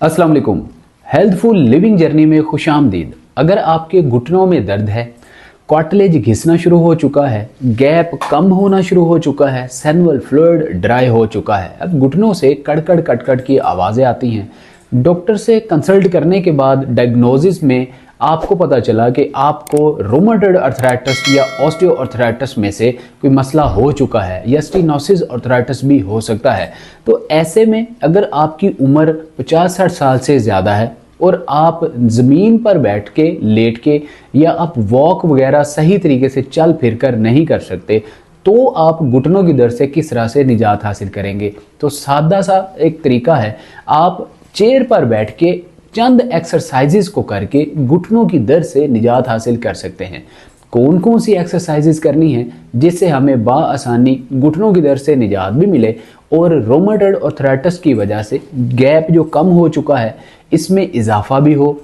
अस्सलाम वालेकुम। Healthful living journey में खुशामदीद। अगर आपके घुटनों में दर्द है, कार्टिलेज घिसना शुरू हो चुका है, गैप कम होना शुरू हो चुका है, सेनुअल फ्लूइड ड्राई हो चुका है, अब घुटनों से कड़कड़ कटकट की आवाज़ें आती हैं, डॉक्टर से कंसल्ट करने के बाद डायग्नोसिस में आपको पता चला कि आपको रोमेटॉइड अर्थराइटिस या ऑस्टियोआर्थराइटिस में से कोई मसला हो चुका है या स्टेनोसिस अर्थराइटिस भी हो सकता है। तो ऐसे में अगर आपकी उम्र 50-60 साल से ज़्यादा है और आप ज़मीन पर बैठ के लेट के या आप वॉक वगैरह सही तरीके से चल फिर कर नहीं कर सकते, तो आप घुटनों की दर्द से किस तरह से निजात हासिल करेंगे। तो सादा सा एक तरीका है, आप चेयर पर बैठ के चंद एक्सरसाइजेस को करके घुटनों की दर्द से निजात हासिल कर सकते हैं। कौन कौन सी एक्सरसाइजेस करनी है जिससे हमें बाआसानी घुटनों की दर्द से निजात भी मिले और रोमेटॉइड अर्थराइटिस की वजह से गैप जो कम हो चुका है इसमें इजाफा भी हो,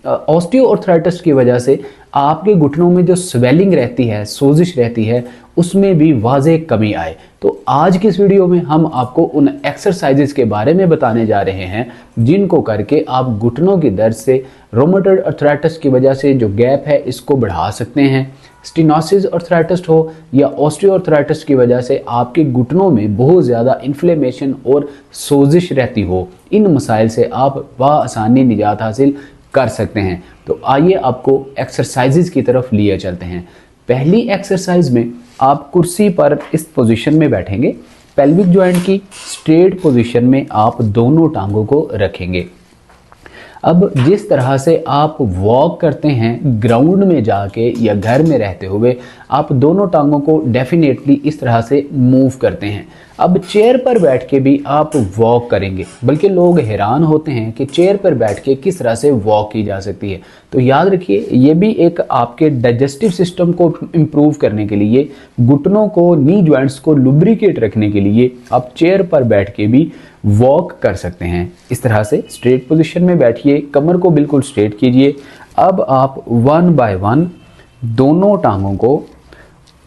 ऑस्टियोआर्थराइटिस की वजह से आपके घुटनों में जो स्वेलिंग रहती है, सोजिश रहती है, उसमें भी वाज़ेह कमी आए। तो आज की इस वीडियो में हम आपको उन एक्सरसाइजेस के बारे में बताने जा रहे हैं जिनको करके आप घुटनों की दर्द से, रोमेटॉइड अर्थराइटिस की वजह से जो गैप है इसको बढ़ा सकते हैं। स्टेनोसिस अर्थराइटिस हो या ऑस्टियोआर्थराइटिस की वजह से आपके घुटनों में बहुत ज़्यादा इन्फ्लेमेशन और सोजिश रहती हो, इन मसाइल से आप बाआसानी निजात हासिल कर सकते हैं। तो आइए आपको एक्सरसाइजेज की तरफ लिए चलते हैं। पहली एक्सरसाइज में आप कुर्सी पर इस पोजीशन में बैठेंगे, पेल्विक जॉइंट की स्ट्रेट पोजीशन में आप दोनों टांगों को रखेंगे। अब जिस तरह से आप वॉक करते हैं ग्राउंड में जाके या घर में रहते हुए, आप दोनों टांगों को डेफिनेटली इस तरह से मूव करते हैं। अब चेयर पर बैठ के भी आप वॉक करेंगे, बल्कि लोग हैरान होते हैं कि चेयर पर बैठ के किस तरह से वॉक की जा सकती है। तो याद रखिए, ये भी एक आपके डाइजेस्टिव सिस्टम को इम्प्रूव करने के लिए, घुटनों को, नी जॉइंट्स को लुब्रिकेट रखने के लिए आप चेयर पर बैठ के भी वॉक कर सकते हैं। इस तरह से स्ट्रेट पोजीशन में बैठिए, कमर को बिल्कुल स्ट्रेट कीजिए। अब आप वन बाय वन दोनों टांगों को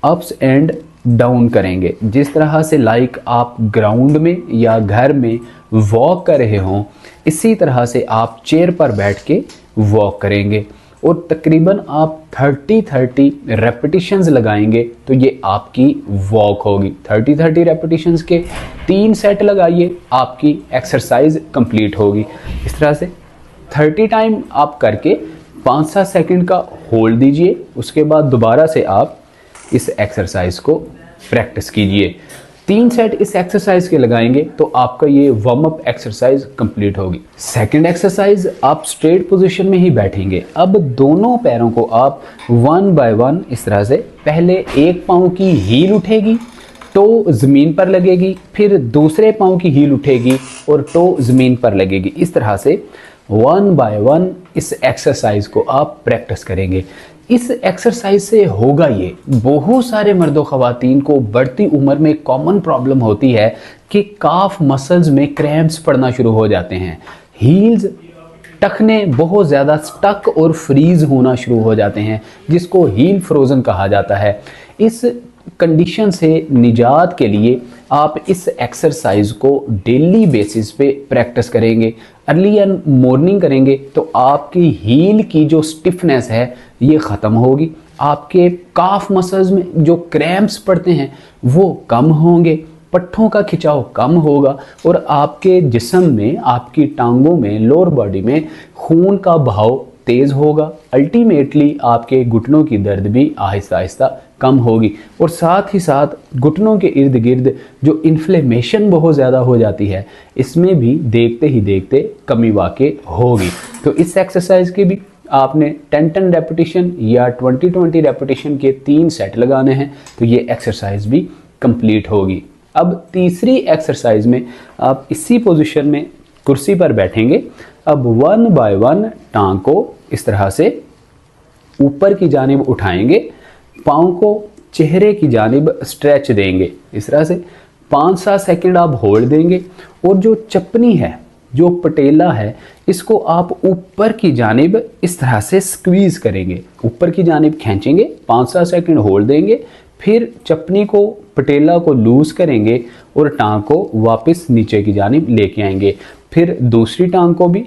अप्स एंड डाउन करेंगे, जिस तरह से लाइक आप ग्राउंड में या घर में वॉक कर रहे हों, इसी तरह से आप चेयर पर बैठ के वॉक करेंगे और तकरीबन आप 30-30 रेपिटेशंस लगाएंगे तो ये आपकी वॉक होगी। 30-30 रेपिटेशंस के 3 सेट लगाइए, आपकी एक्सरसाइज कंप्लीट होगी। इस तरह से 30 टाइम आप करके 5-7 सेकंड का होल्ड दीजिए, उसके बाद दोबारा से आप इस एक्सरसाइज को प्रैक्टिस कीजिए। 3 सेट इस एक्सरसाइज के लगाएंगे तो आपका ये वार्म अप एक्सरसाइज कंप्लीट होगी। सेकंड एक्सरसाइज, आप स्ट्रेट पोजीशन में ही बैठेंगे। अब दोनों पैरों को आप वन बाय वन इस तरह से, पहले एक पाँव की हील उठेगी, टो ज़मीन पर लगेगी, फिर दूसरे पाँव की हील उठेगी और टो ज़मीन पर लगेगी। इस तरह से वन बाय वन इस एक्सरसाइज को आप प्रैक्टिस करेंगे। इस एक्सरसाइज से होगा ये, बहुत सारे मर्दों ख़वातीन को बढ़ती उम्र में कॉमन प्रॉब्लम होती है कि काफ मसल्स में क्रैम्प्स पड़ना शुरू हो जाते हैं, हील्स टखने बहुत ज़्यादा स्टक और फ्रीज होना शुरू हो जाते हैं, जिसको हील फ्रोज़न कहा जाता है। इस कंडीशन से निजात के लिए आप इस एक्सरसाइज को डेली बेसिस पे प्रैक्टिस करेंगे, अर्ली एंड मॉर्निंग करेंगे तो आपकी हील की जो स्टिफनेस है ये ख़त्म होगी, आपके काफ मसल्स में जो क्रैम्प्स पड़ते हैं वो कम होंगे, पट्ठों का खिंचाव कम होगा और आपके जिस्म में, आपकी टांगों में, लोअर बॉडी में खून का बहाव तेज़ होगा। अल्टीमेटली आपके घुटनों की दर्द भी आहिस्ता आहिस्ता कम होगी और साथ ही साथ घुटनों के इर्द गिर्द जो इन्फ्लेमेशन बहुत ज़्यादा हो जाती है, इसमें भी देखते ही देखते कमी वाक़ई होगी। तो इस एक्सरसाइज के भी आपने 10-10 रेपिटेशन या 20-20 रेपिटेशन के 3 सेट लगाने हैं तो ये एक्सरसाइज भी कंप्लीट होगी। अब तीसरी एक्सरसाइज में आप इसी पोजीशन में कुर्सी पर बैठेंगे। अब वन बाय वन टांग को इस तरह से ऊपर की जानिब उठाएंगे, पाँव को चेहरे की जानिब स्ट्रेच देंगे। इस तरह से 5-7 सेकंड आप होल्ड देंगे और जो चपनी है, जो पटेला है, इसको आप ऊपर की जानिब इस तरह से स्क्वीज करेंगे, ऊपर की जानिब खींचेंगे, 5-7 सेकंड होल्ड देंगे, फिर चपनी को, पटेला को लूज करेंगे और टांग को वापस नीचे की जानिब लेके आएंगे। फिर दूसरी टांग को भी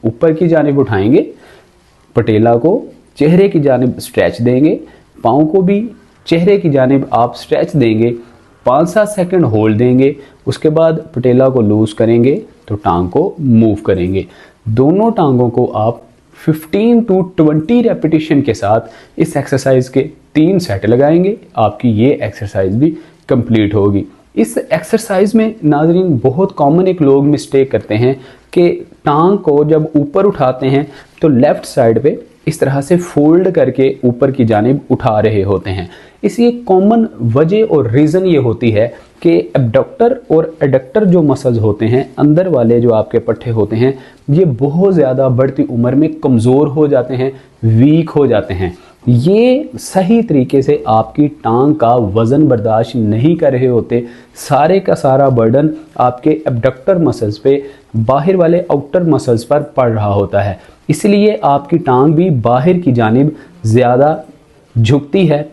ऊपर की जानिब उठाएंगे, पटेला को चेहरे की जानिब स्ट्रेच देंगे, पाँव को भी चेहरे की जानिब आप स्ट्रेच देंगे, 5-7 सेकंड होल्ड देंगे, उसके बाद पटेला को लूज करेंगे तो टांग को मूव करेंगे। दोनों टांगों को आप 15 to 20 रेपिटेशन के साथ इस एक्सरसाइज के 3 सेट लगाएंगे, आपकी ये एक्सरसाइज भी कंप्लीट होगी। इस एक्सरसाइज में नाज़रीन बहुत कॉमन एक लोग मिस्टेक करते हैं कि टांग को जब ऊपर उठाते हैं तो लेफ्ट साइड पे इस तरह से फोल्ड करके ऊपर की जानिब उठा रहे होते हैं। इसकी कॉमन वजह और रीज़न ये होती है कि एब्डक्टर और एडक्टर जो मसल्स होते हैं, अंदर वाले जो आपके पट्टे होते हैं, ये बहुत ज़्यादा बढ़ती उम्र में कमज़ोर हो जाते हैं, वीक हो जाते हैं। ये सही तरीके से आपकी टांग का वज़न बर्दाश्त नहीं कर रहे होते, सारे का सारा बर्डन आपके एब्डक्टर मसल्स पे, बाहर वाले आउटर मसल्स पर पड़ रहा होता है। इसलिए आपकी टांग भी बाहर की जानिब ज़्यादा झुकती है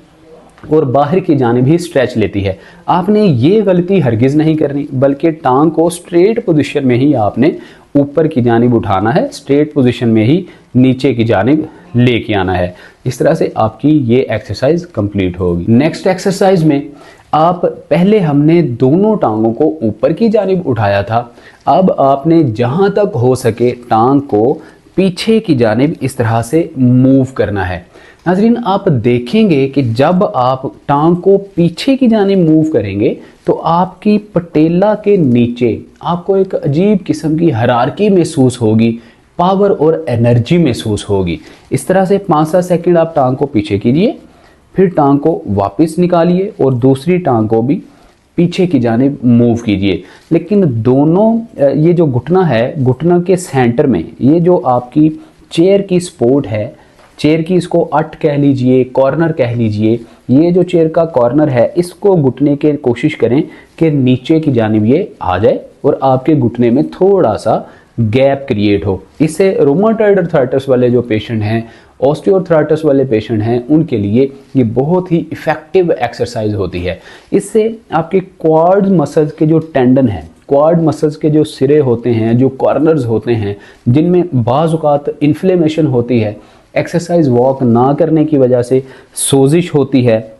और बाहर की जानिब ही स्ट्रेच लेती है। आपने ये गलती हरगिज़ नहीं करनी, बल्कि टांग को स्ट्रेट पोजीशन में ही आपने ऊपर की जानिब उठाना है, स्ट्रेट पोजीशन में ही नीचे की जानिब लेके आना है। इस तरह से आपकी ये एक्सरसाइज कंप्लीट होगी। नेक्स्ट एक्सरसाइज में आप पहले हमने दोनों टांगों को ऊपर की जानिब उठाया था, अब आपने जहाँ तक हो सके टांग को पीछे की जानिब इस तरह से मूव करना है। नाज़रीन आप देखेंगे कि जब आप टांग को पीछे की जानिब मूव करेंगे तो आपकी पटेला के नीचे आपको एक अजीब किस्म की हरारकी महसूस होगी, पावर और एनर्जी महसूस होगी। इस तरह से 5-7 सेकंड आप टांग को पीछे कीजिए, फिर टांग को वापस निकालिए और दूसरी टांग को भी पीछे की जानिब मूव कीजिए। लेकिन दोनों ये जो घुटना है, घुटना के सेंटर में ये जो आपकी चेयर की सपोर्ट है, चेयर की इसको अट कह लीजिए, कॉर्नर कह लीजिए, ये जो चेयर का कॉर्नर है इसको घुटने की कोशिश करें कि नीचे की जानिब ये आ जाए और आपके घुटने में थोड़ा सा गैप क्रिएट हो। इससे रोमाटॉइड अर्थराइटिस वाले जो पेशेंट हैं, ऑस्टियोआर्थराइटिस वाले पेशेंट हैं, उनके लिए ये बहुत ही इफ़ेक्टिव एक्सरसाइज होती है। इससे आपके क्वाड मसल्स के जो टेंडन हैं, क्वाड मसल्स के जो सिरे होते हैं, जो कॉर्नर्स होते हैं, जिनमें बाज़ औक़ात इन्फ्लेमेशन होती है, एक्सरसाइज वॉक ना करने की वजह से सोजिश होती है,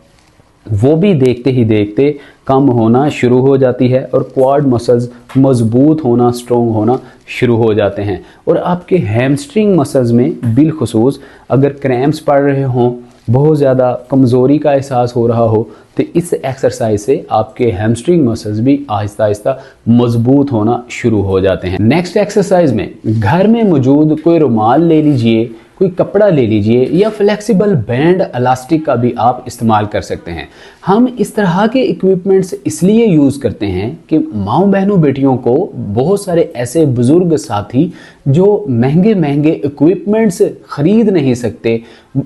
वो भी देखते ही देखते कम होना शुरू हो जाती है और क्वाड मसल्स मजबूत होना, स्ट्रॉन्ग होना शुरू हो जाते हैं। और आपके हैमस्ट्रिंग मसल्स में बिलखुसूस अगर क्रैम्प्स पड़ रहे हों, बहुत ज़्यादा कमज़ोरी का एहसास हो रहा हो, तो इस एक्सरसाइज से आपके हैमस्ट्रिंग मसल्स भी आहिस्ता आहिस्ता मजबूत होना शुरू हो जाते हैं। नेक्स्ट एक्सरसाइज में घर में मौजूद कोई रुमाल ले लीजिए, कोई कपड़ा ले लीजिए या फ्लेक्सिबल बैंड इलास्टिक का भी आप इस्तेमाल कर सकते हैं। हम इस तरह के इक्विपमेंट्स इसलिए यूज़ करते हैं कि माँओं बहनों बेटियों को बहुत सारे ऐसे बुज़ुर्ग साथी जो महंगे महंगे इक्विपमेंट्स ख़रीद नहीं सकते,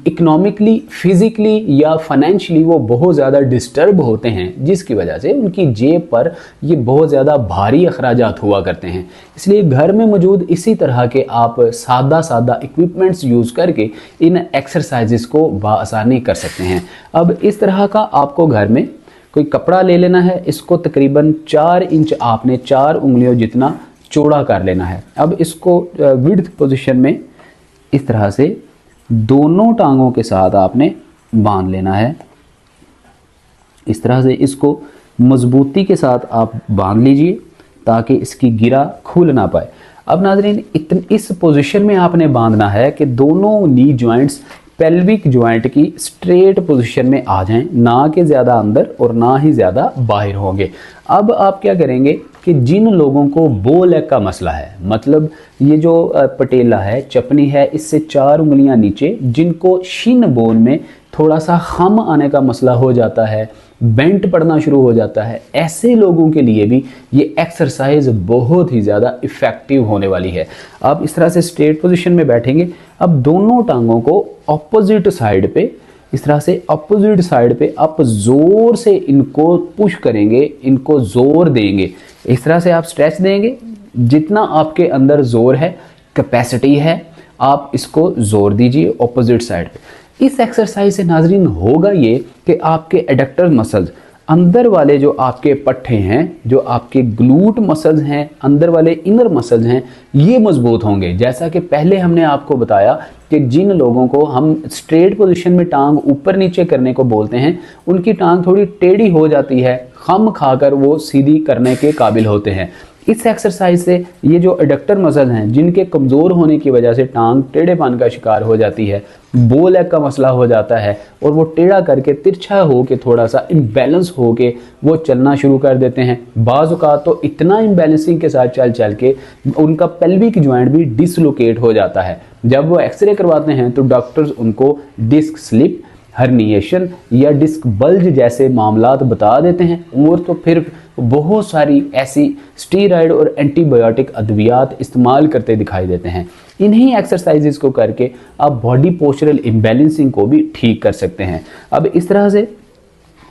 इकोनॉमिकली, फिज़िकली या फाइनेंशियली वो बहुत ज़्यादा डिस्टर्ब होते हैं, जिसकी वजह से उनकी जेब पर ये बहुत ज़्यादा भारी अखराजात हुआ करते हैं। इसलिए घर में मौजूद इसी तरह के आप सादा सादा इक्विपमेंट्स यूज़ करके इन एक्सरसाइजेस को बआसानी कर सकते हैं। अब इस तरह का आपको घर में कोई कपड़ा ले लेना है, इसको तकरीबन 4 इंच आपने 4 उंगलियों जितना चौड़ा कर लेना है। अब इसको विड्थ पोजीशन में इस तरह से दोनों टांगों के साथ आपने बांध लेना है। इस तरह से इसको मजबूती के साथ आप बांध लीजिए ताकि इसकी गिरा खुल ना पाए। अब नाज़रीन इस पोजीशन में आपने बांधना है कि दोनों नी जॉइंट्स पेल्विक जॉइंट की स्ट्रेट पोजीशन में आ जाएं, ना कि ज़्यादा अंदर और ना ही ज़्यादा बाहर होंगे। अब आप क्या करेंगे कि जिन लोगों को बो लेग का मसला है, मतलब ये जो पटेला है, चपनी है, इससे 4 उंगलियां नीचे, जिनको शिन बोन में थोड़ा सा खम आने का मसला हो जाता है, बेंट पड़ना शुरू हो जाता है, ऐसे लोगों के लिए भी ये एक्सरसाइज बहुत ही ज़्यादा इफ़ेक्टिव होने वाली है। आप इस तरह से स्ट्रेट पोजीशन में बैठेंगे। अब दोनों टांगों को ऑपोजिट साइड पे, इस तरह से अपोजिट साइड पे आप ज़ोर से इनको पुश करेंगे, इनको ज़ोर देंगे। इस तरह से आप स्ट्रेच देंगे, जितना आपके अंदर ज़ोर है, कैपेसिटी है, आप इसको ज़ोर दीजिए ऑपोजिट साइड पे। इस एक्सरसाइज से नाजरीन होगा ये कि आपके एडक्टर मसल्स अंदर वाले जो आपके पट्टे हैं, जो आपके ग्लूट मसल्स हैं, अंदर वाले इनर मसल्स हैं, ये मजबूत होंगे। जैसा कि पहले हमने आपको बताया कि जिन लोगों को हम स्ट्रेट पोजीशन में टांग ऊपर नीचे करने को बोलते हैं, उनकी टांग थोड़ी टेढ़ी हो जाती है, खम खाकर वो सीधी करने के काबिल होते हैं। इस एक्सरसाइज से ये जो एडक्टर मसल हैं, जिनके कमज़ोर होने की वजह से टांग टेढ़ेपन का शिकार हो जाती है, बो लेग का मसला हो जाता है और वो टेढ़ा करके तिरछा हो के थोड़ा सा इम्बैलेंस हो के वो चलना शुरू कर देते हैं। बाज़ औक़ात तो इतना इम्बैलेंसिंग के साथ चल चल के उनका पेल्विक जॉइंट भी डिसलोकेट हो जाता है। जब वो एक्सरे करवाते हैं तो डॉक्टर्स उनको डिस्क स्लिप, हर्निएशन या डिस्क बल्ज जैसे मामलात बता देते हैं और तो फिर बहुत सारी ऐसी स्टीरॉयड और एंटीबायोटिक अद्वियात इस्तेमाल करते दिखाई देते हैं। इन्हीं एक्सरसाइजेस को करके आप बॉडी पोस्चरल इम्बैलेंसिंग को भी ठीक कर सकते हैं। अब इस तरह से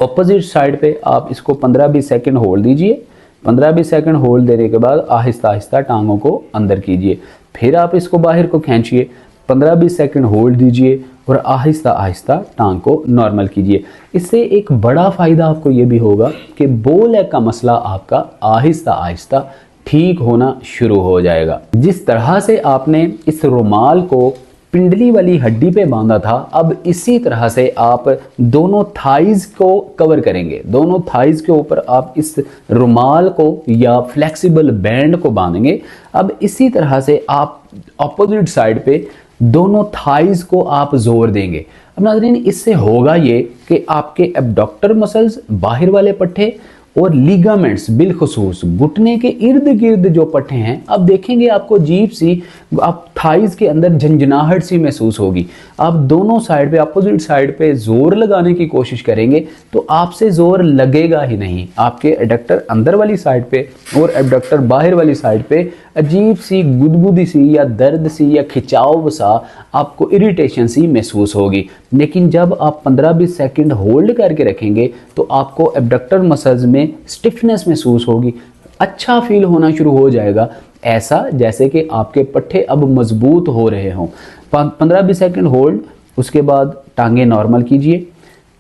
ऑपोजिट साइड पे आप इसको 15-20 सेकंड होल्ड दीजिए। 15-20 सेकंड होल्ड देने के बाद आहिस्ता आहिस्ता टांगों को अंदर कीजिए, फिर आप इसको बाहर को खींचिए, 15-20 सेकंड होल्ड दीजिए और आहिस्ता आहिस्ता टांग को नॉर्मल कीजिए। इससे एक बड़ा फ़ायदा आपको ये भी होगा कि बो लेग का मसला आपका आहिस्ता आहिस्ता ठीक होना शुरू हो जाएगा। जिस तरह से आपने इस रुमाल को पिंडली वाली हड्डी पे बांधा था, अब इसी तरह से आप दोनों थाइज को कवर करेंगे। दोनों थाइज के ऊपर आप इस रुमाल को या फ्लेक्सिबल बैंड को बांधेंगे। अब इसी तरह से आप अपोजिट साइड पे दोनों थाइज को आप जोर देंगे। अब नाज़रीन, इससे होगा ये कि आपके एब्डक्टर मसल्स, बाहर वाले पट्टे और लीगामेंट्स, बिलखुसूस घुटने के इर्द गिर्द जो पट्टे हैं, अब देखेंगे आपको अजीब सी आप थाइज के अंदर झंझनाहट सी महसूस होगी। आप दोनों साइड पे, अपोजिट साइड पे जोर लगाने की कोशिश करेंगे तो आपसे जोर लगेगा ही नहीं। आपके एडक्टर अंदर वाली साइड पे और एबडक्टर बाहर वाली साइड पे अजीब सी गुदगुदी सी या दर्द सी या खिंचाव सा, आपको इरिटेशन सी महसूस होगी। लेकिन जब आप 15-20 सेकंड होल्ड करके रखेंगे तो आपको एबडक्टर मसल्स में स्टिफनेस महसूस होगी, अच्छा फील होना शुरू हो जाएगा, ऐसा जैसे कि आपके पट्टे अब मजबूत हो रहे हों। 15-20 सेकंड होल्ड, उसके बाद टांगे नॉर्मल कीजिए,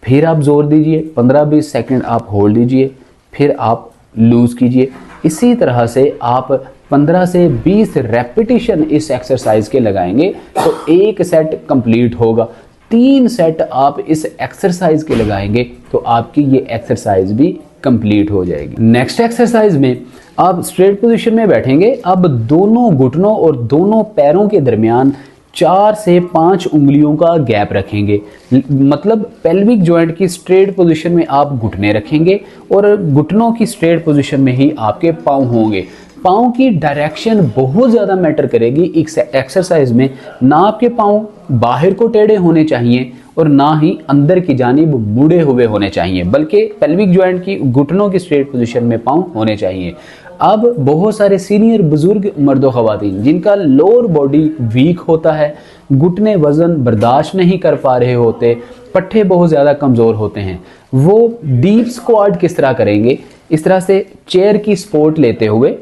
फिर आप जोर दीजिए, 15-20 सेकंड आप होल्ड दीजिए, फिर आप लूज कीजिए। इसी तरह से आप 15 से 20 रेपिटेशन इस एक्सरसाइज के लगाएंगे तो एक सेट कंप्लीट होगा। 3 सेट आप इस एक्सरसाइज के लगाएंगे तो आपकी ये एक्सरसाइज भी कंप्लीट हो जाएगी। नेक्स्ट एक्सरसाइज में आप स्ट्रेट पोजीशन में बैठेंगे। अब दोनों घुटनों और दोनों पैरों के दरमियान 4 से 5 उंगलियों का गैप रखेंगे। मतलब पेल्विक जॉइंट की स्ट्रेट पोजीशन में आप घुटने रखेंगे और घुटनों की स्ट्रेट पोजीशन में ही आपके पाँव होंगे। पाँव की डायरेक्शन बहुत ज़्यादा मैटर करेगी इस एक्सरसाइज में। ना आपके पाँव बाहर को टेढ़े होने चाहिए और ना ही अंदर की जानिब मुड़े हुए होने चाहिए, बल्कि पेल्विक जॉइंट की घुटनों की स्ट्रेट पोजीशन में पाँव होने चाहिए। अब बहुत सारे सीनियर बुजुर्ग मर्दों ख़वातीन जिनका लोअर बॉडी वीक होता है, घुटने वज़न बर्दाश्त नहीं कर पा रहे होते, पट्टे बहुत ज़्यादा कमज़ोर होते हैं, वो डीप स्क्वाट किस तरह करेंगे? इस तरह से चेयर की सपोर्ट लेते हुए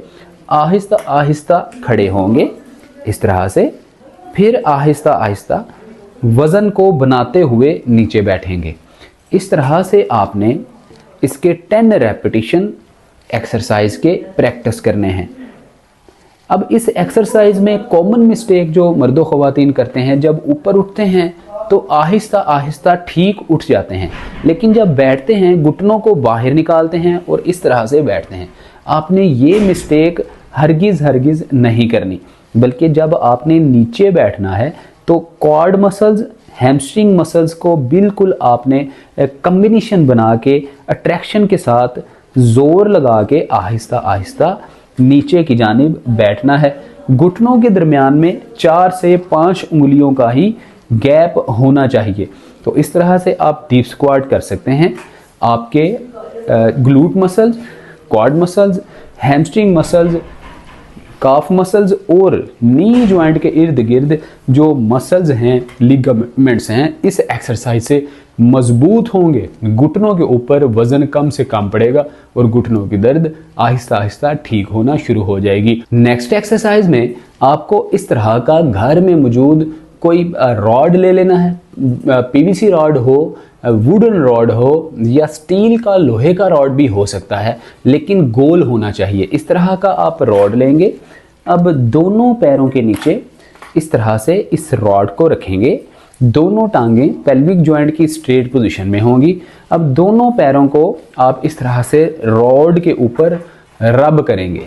आहिस्ता आहिस्ता खड़े होंगे इस तरह से, फिर आहिस्ता आहिस्ता वज़न को बनाते हुए नीचे बैठेंगे। इस तरह से आपने इसके 10 रेपिटेशन एक्सरसाइज के प्रैक्टिस करने हैं। अब इस एक्सरसाइज में कॉमन मिस्टेक जो मर्दों ख़वातीन करते हैं, जब ऊपर उठते हैं तो आहिस्ता आहिस्ता ठीक उठ जाते हैं, लेकिन जब बैठते हैं घुटनों को बाहर निकालते हैं और इस तरह से बैठते हैं। आपने ये मिस्टेक हरगिज़ नहीं करनी, बल्कि जब आपने नीचे बैठना है तो क्वाड मसल्स, हैमस्ट्रिंग मसल्स को बिल्कुल आपने कम्बिनेशन बना के अट्रैक्शन के साथ जोर लगा के आहिस्ता आहिस्ता नीचे की जानिब बैठना है। घुटनों के दरमियान में 4 से 5 उंगलियों का ही गैप होना चाहिए। तो इस तरह से आप डीप स्क्वाट कर सकते हैं। आपके glute muscles, quad muscles, hamstring muscles, calf muscles और नी जॉइंट के इर्द गिर्द जो मसल्स हैं, लिगामेंट्स हैं, इस एक्सरसाइज से मजबूत होंगे। घुटनों के ऊपर वजन कम से कम पड़ेगा और घुटनों की दर्द आहिस्ता आहिस्ता ठीक होना शुरू हो जाएगी। नेक्स्ट एक्सरसाइज में आपको इस तरह का घर में मौजूद कोई रॉड ले लेना है, पीवीसी रॉड हो, वुडन रॉड हो या स्टील का लोहे का रॉड भी हो सकता है, लेकिन गोल होना चाहिए। इस तरह का आप रॉड लेंगे। अब दोनों पैरों के नीचे इस तरह से इस रॉड को रखेंगे। दोनों टांगें पेल्विक जॉइंट की स्ट्रेट पोजीशन में होंगी। अब दोनों पैरों को आप इस तरह से रॉड के ऊपर रब करेंगे।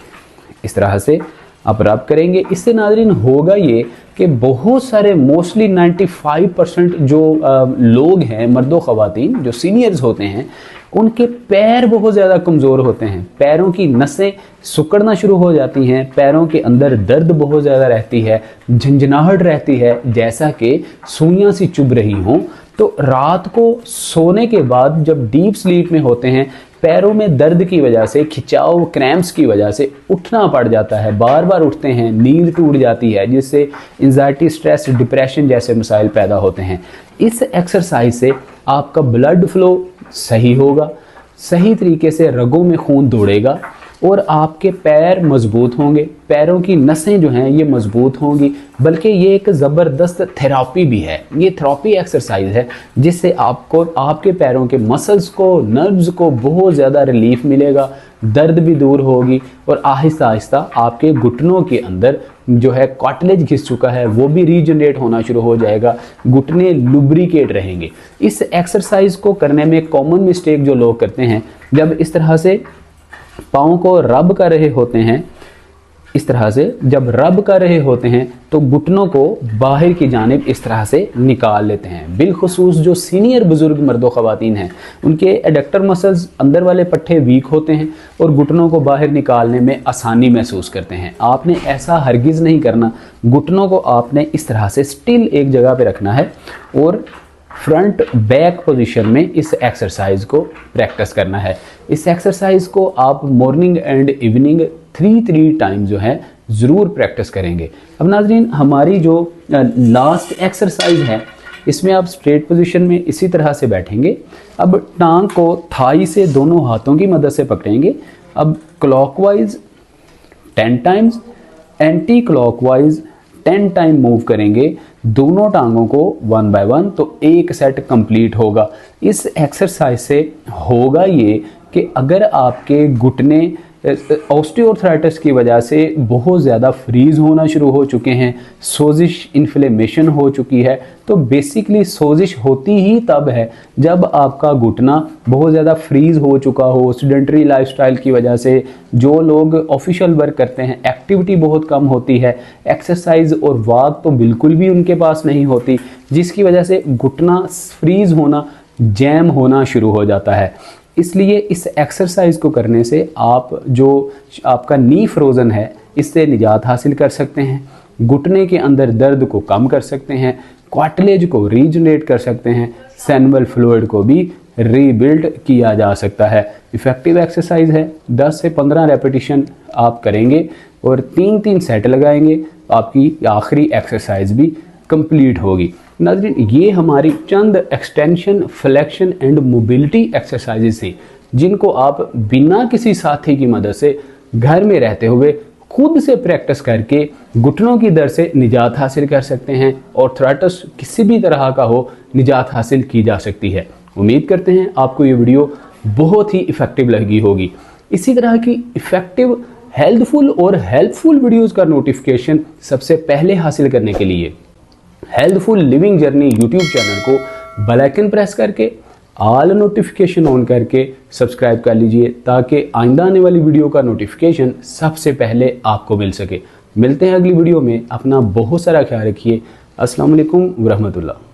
इस तरह से आप रब करेंगे। इससे नाज़रीन होगा ये कि बहुत सारे मोस्टली 95% जो लोग हैं, मर्दो ख़वातीन जो सीनियर्स होते हैं, उनके पैर बहुत ज़्यादा कमज़ोर होते हैं। पैरों की नसें सिकुड़ना शुरू हो जाती हैं, पैरों के अंदर दर्द बहुत ज़्यादा रहती है, झंझनाहट रहती है, जैसा कि सुइयां सी चुभ रही हों। तो रात को सोने के बाद जब डीप स्लीप में होते हैं, पैरों में दर्द की वजह से, खिंचाव, क्रैम्प्स की वजह से उठना पड़ जाता है, बार बार उठते हैं, नींद टूट जाती है, जिससे एंजाइटी, स्ट्रेस, डिप्रेशन जैसे मसाइल पैदा होते हैं। इस एक्सरसाइज से आपका ब्लड फ्लो सही होगा, सही तरीके से रगों में खून दौड़ेगा और आपके पैर मजबूत होंगे, पैरों की नसें जो हैं ये मजबूत होंगी। बल्कि ये एक ज़बरदस्त थेरापी भी है, ये थेरापी एक्सरसाइज है जिससे आपको आपके पैरों के मसल्स को, नर्व्स को बहुत ज़्यादा रिलीफ मिलेगा, दर्द भी दूर होगी और आहिस्ता आहिस्ता आपके घुटनों के अंदर जो है कार्टिलेज घिस चुका है वो भी रीजनरेट होना शुरू हो जाएगा, घुटने लुब्रिकेट रहेंगे। इस एक्सरसाइज को करने में कॉमन मिस्टेक जो लोग करते हैं, जब इस तरह से पाँव को रब कर रहे होते हैं, इस तरह से जब रब कर रहे होते हैं तो घुटनों को बाहर की जानिब इस तरह से निकाल लेते हैं। बिलखुसूस जो सीनियर बुजुर्ग मर्दो ख़वातीन हैं, उनके एडक्टर मसल्स, अंदर वाले पट्टे वीक होते हैं और घुटनों को बाहर निकालने में आसानी महसूस करते हैं। आपने ऐसा हरगिज़ नहीं करना। घुटनों को आपने इस तरह से स्टिल एक जगह पे रखना है और फ्रंट बैक पोजीशन में इस एक्सरसाइज को प्रैक्टिस करना है। इस एक्सरसाइज को आप मॉर्निंग एंड इवनिंग 3 टाइम जो है ज़रूर प्रैक्टिस करेंगे। अब नाज़रीन, हमारी जो लास्ट एक्सरसाइज है, इसमें आप स्ट्रेट पोजीशन में इसी तरह से बैठेंगे। अब टांग को थाई से दोनों हाथों की मदद से पकड़ेंगे। अब clockwise 10 times, anti clockwise 10 time move करेंगे दोनों टांगों को 1 बाय 1, तो एक सेट कंप्लीट होगा। इस एक्सरसाइज से होगा ये कि अगर आपके घुटने ऑस्टियोआर्थराइटिस की वजह से बहुत ज़्यादा फ्रीज़ होना शुरू हो चुके हैं, सोजिश, इन्फ्लेमेशन हो चुकी है, तो बेसिकली सोजिश होती ही तब है जब आपका घुटना बहुत ज़्यादा फ्रीज़ हो चुका हो, सेडेंटरी लाइफस्टाइल की वजह से। जो लोग ऑफिशियल वर्क करते हैं, एक्टिविटी बहुत कम होती है, एक्सरसाइज और वॉक तो बिल्कुल भी उनके पास नहीं होती, जिसकी वजह से घुटना फ्रीज़ होना, जैम होना शुरू हो जाता है। इसलिए इस एक्सरसाइज को करने से आप जो आपका नी फ्रोज़न है, इससे निजात हासिल कर सकते हैं, घुटने के अंदर दर्द को कम कर सकते हैं, कार्टिलेज को रीजनरेट कर सकते हैं, सैनुअल फ्लूइड को भी रीबिल्ड किया जा सकता है। इफ़ेक्टिव एक्सरसाइज है। 10 से 15 रेपिटेशन आप करेंगे और 3-3 सेट लगाएंगे, आपकी आखिरी एक्सरसाइज भी कंप्लीट होगी। नाज़रीन, ये हमारी चंद extension, flexion and mobility exercises हैं जिनको आप बिना किसी साथी की मदद से घर में रहते हुए खुद से प्रैक्टिस करके घुटनों की दर्द से निजात हासिल कर सकते हैं। आर्थराइटिस किसी भी तरह का हो, निजात हासिल की जा सकती है। उम्मीद करते हैं आपको ये वीडियो बहुत ही इफ़ेक्टिव लगी होगी। इसी तरह की इफ़ेक्टिव, हेल्थफुल और हेल्पफुल वीडियोज़ का नोटिफिकेशन सबसे पहले हासिल करने के लिए healthful living journey YouTube channel को बेल आइकन प्रेस करके ऑल नोटिफिकेशन ऑन करके सब्सक्राइब कर लीजिए, ताकि आइंदा आने वाली वीडियो का नोटिफिकेशन सबसे पहले आपको मिल सके। मिलते हैं अगली वीडियो में। अपना बहुत सारा ख्याल रखिए। अस्सलाम वालेकुम व रहमतुल्लाह।